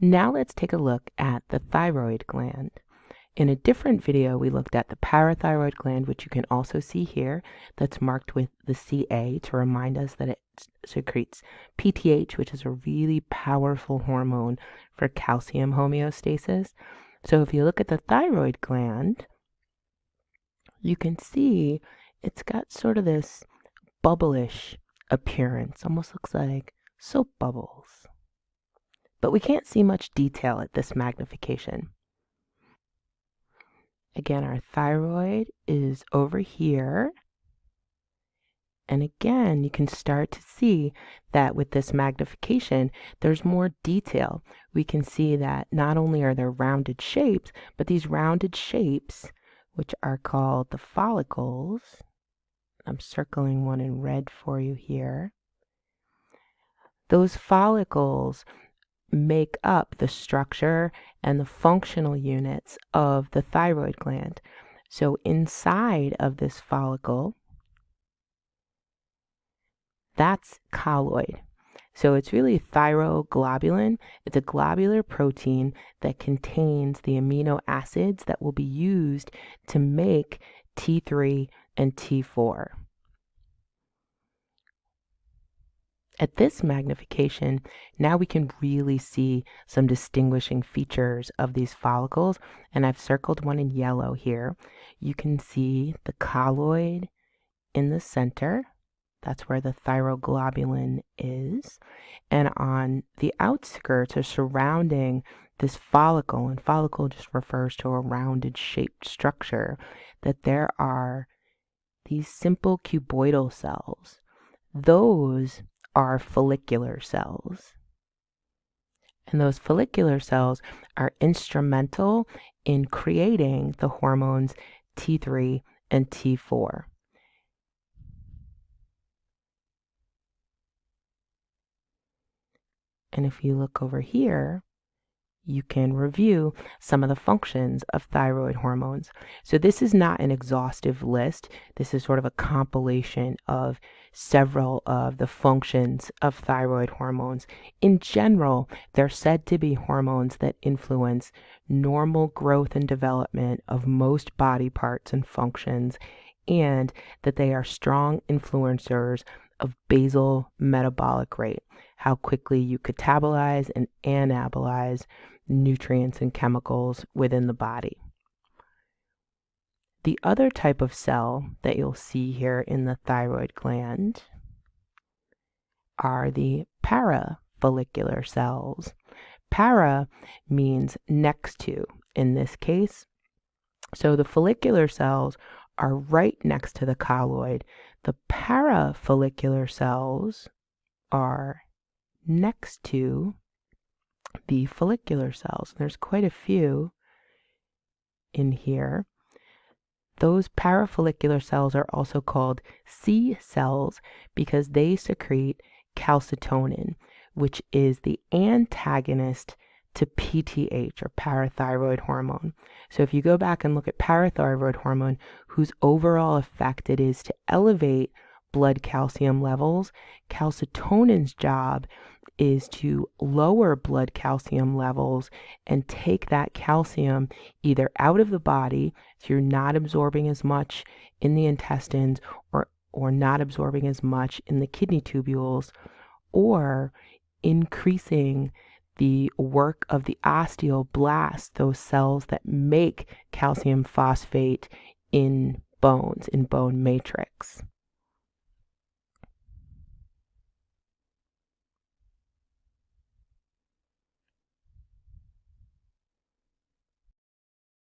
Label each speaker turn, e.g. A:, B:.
A: Now let's take a look at the thyroid gland. In a different video, we looked at the parathyroid gland, which you can also see here, that's marked with the CA to remind us that it secretes PTH, which is a really powerful hormone for calcium homeostasis. So if you look at the thyroid gland, you can see it's got sort of this bubblish appearance, almost looks like soap bubbles. But we can't see much detail at this magnification. Again, our thyroid is over here. And again, you can start to see that with this magnification, there's more detail. We can see that not only are there rounded shapes, but these rounded shapes, which are called the follicles, I'm circling one in red for you here. Those follicles make up the structure and the functional units of the thyroid gland. So inside of this follicle, that's colloid. So it's really thyroglobulin. It's a globular protein that contains the amino acids that will be used to make T3 and T4. At this magnification, now we can really see some distinguishing features of these follicles, and I've circled one in yellow here. You can see the colloid in the center. That's where the thyroglobulin is. And on the outskirts or surrounding this follicle, and follicle just refers to a rounded shaped structure, that there are these simple cuboidal cells. Those are follicular cells. And those follicular cells are instrumental in creating the hormones T3 and T4. And if you look over here, you can review some of the functions of thyroid hormones. So this is not an exhaustive list. This is sort of a compilation of several of the functions of thyroid hormones. In general, they're said to be hormones that influence normal growth and development of most body parts and functions, and that they are strong influencers of basal metabolic rate, how quickly you catabolize and anabolize nutrients and chemicals within the body. The other type of cell that you'll see here in the thyroid gland are the parafollicular cells. Para means next to in this case. So the follicular cells are right next to the colloid. The parafollicular cells are next to the follicular cells. There's quite a few in here. Those parafollicular cells are also called C cells because they secrete calcitonin, which is the antagonist to PTH or parathyroid hormone. So if you go back and look at parathyroid hormone, whose overall effect it is to elevate blood calcium levels, calcitonin's job is to lower blood calcium levels and take that calcium either out of the body through not absorbing as much in the intestines or not absorbing as much in the kidney tubules, or increasing the work of the osteoblasts, those cells that make calcium phosphate in bones, in bone matrix.